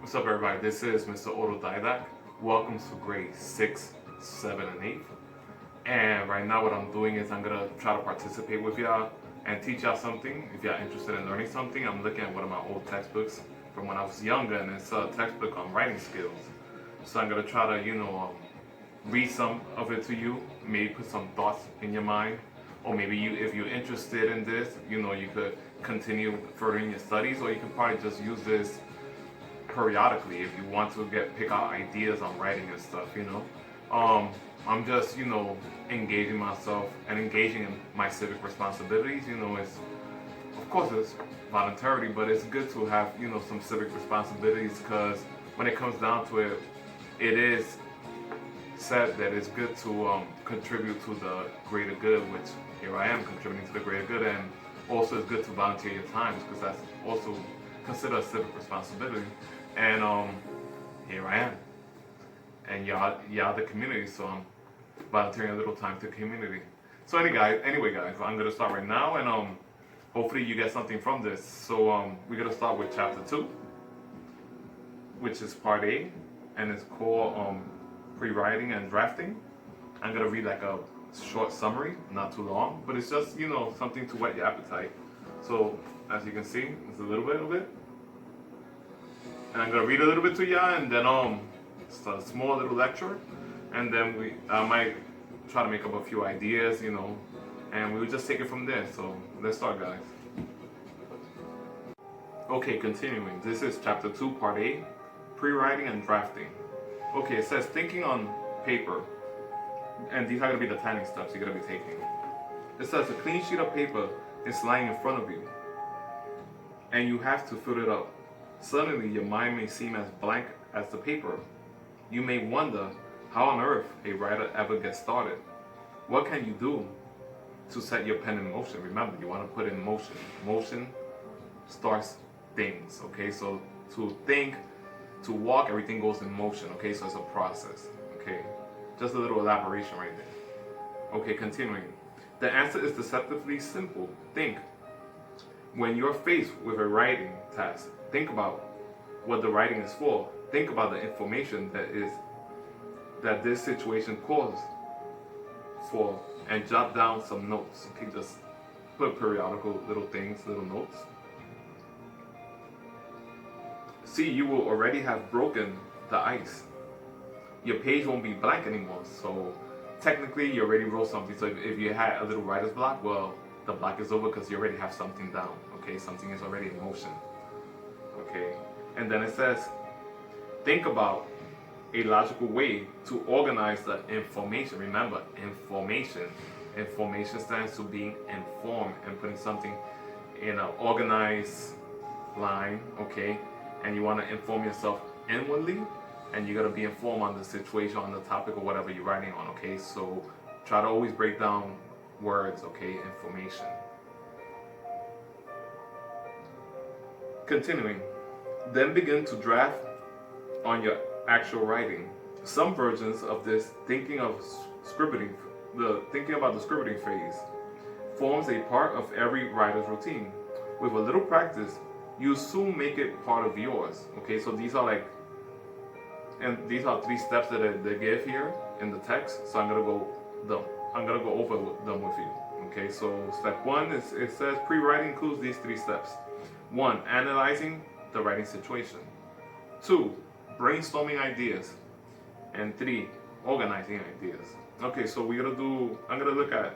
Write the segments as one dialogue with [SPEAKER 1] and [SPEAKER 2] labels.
[SPEAKER 1] What's up, everybody? This is Mr. Autodidact. Welcome to grade 6, 7, and 8. And right now, what I'm doing is I'm going to try to participate with y'all and teach y'all something. If y'all interested in learning something, I'm looking at one of my old textbooks from when I was younger, and it's a textbook on writing skills. So I'm going to try to, read some of it to you, maybe put some thoughts in your mind. Or maybe if you're interested in this, you could continue furthering your studies, or you could probably just use this periodically if you want to pick out ideas on writing and stuff. I'm just engaging myself and engaging in my civic responsibilities. It's, of course, it's voluntarily, but it's good to have some civic responsibilities, because when it comes down to it, it is said that it's good to contribute to the greater good, which here I am contributing to the greater good. And also it's good to volunteer your time, because that's also considered a civic responsibility. And here I am, and y'all the community, so I'm volunteering a little time to the community. So anyway guys, I'm gonna start right now, and hopefully you get something from this. So we're gonna start with chapter 2, which is part A, and it's called pre-writing and drafting. I'm gonna read like a short summary, not too long, but it's just something to whet your appetite. So as you can see, it's a little bit of it, and I'm gonna read a little bit to y'all, and then it's a small little lecture, and then I might try to make up a few ideas, and we'll just take it from there. So let's start, guys. Okay, continuing. This is chapter 2, part A, pre-writing and drafting. Okay, it says thinking on paper, and these are gonna be the tiny steps you're gonna be taking. It says a clean sheet of paper is lying in front of you, and you have to fill it up. Suddenly, your mind may seem as blank as the paper. You may wonder how on earth a writer ever gets started. What can you do to set your pen in motion? Remember, you want to put in motion. Motion starts things, okay? So to think, to walk, everything goes in motion, okay? So it's a process, okay? Just a little elaboration right there. Okay, continuing. The answer is deceptively simple. Think. When you're faced with a writing task, think about what the writing is for. Think about the information that this situation calls for, and jot down some notes. Okay, just put periodical little things, little notes. See, you will already have broken the ice. Your page won't be blank anymore. So technically, you already wrote something. So if you had a little writer's block, well, the block is over because you already have something down. Okay, something is already in motion. Okay, and then it says, think about a logical way to organize the information. Remember, information. Information stands to being informed and putting something in an organized line. Okay, and you want to inform yourself inwardly, and you got to be informed on the situation, on the topic, or whatever you're writing on. Okay, so try to always break down words. Okay, information. Continuing, then begin to draft on your actual writing. Some versions of this thinking about the scribbling phase forms a part of every writer's routine. With a little practice, you soon make it part of yours. Okay, so these are these are 3 steps that they give here in the text. So I'm gonna go over them with you. Okay, so step 1 is, it says pre-writing includes these 3 steps. 1, analyzing the writing situation. 2, brainstorming ideas. And 3, organizing ideas. Okay, so I'm gonna look at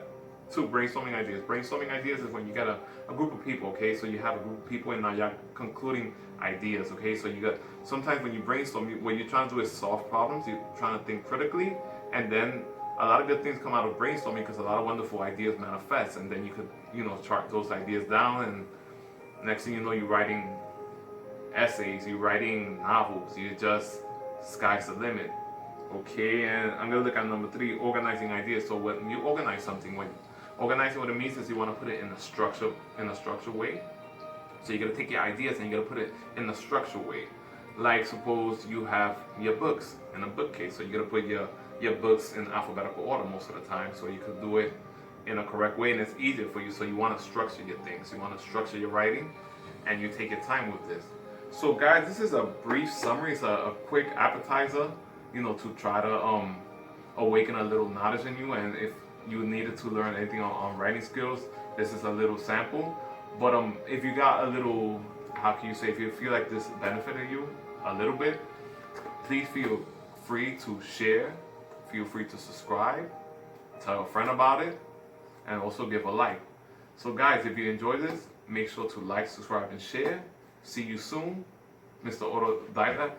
[SPEAKER 1] 2, brainstorming ideas. Brainstorming ideas is when you got a group of people, okay? So you have a group of people, and now you're concluding ideas, okay? So sometimes when you brainstorm, what you're trying to do is solve problems. You're trying to think critically, and then a lot of good things come out of brainstorming, because a lot of wonderful ideas manifest, and then you could, chart those ideas down, and next thing you know, you're writing essays, you're writing novels, sky's the limit. Okay, and I'm gonna look at number 3, organizing ideas. So when you organize something, organizing, what it means is you want to put it in a structured way. So you're gonna take your ideas and you're gonna put it in a structured way. Like suppose you have your books in a bookcase, so you're gonna put your books in alphabetical order most of the time. So you could do it in a correct way, and it's easier for you. So you want to structure your things. You want to structure your writing, and you take your time with this. So guys, this is a brief summary. It's a quick appetizer, to try to awaken a little knowledge in you. And if you needed to learn anything on writing skills, this is a little sample. But if you got a little, how can you say, if you feel like this benefited you a little bit, please feel free to share, feel free to subscribe, tell a friend about it, and also give a like. So guys, if you enjoyed this, make sure to like, subscribe, and share. See you soon, Mr. Autodidact.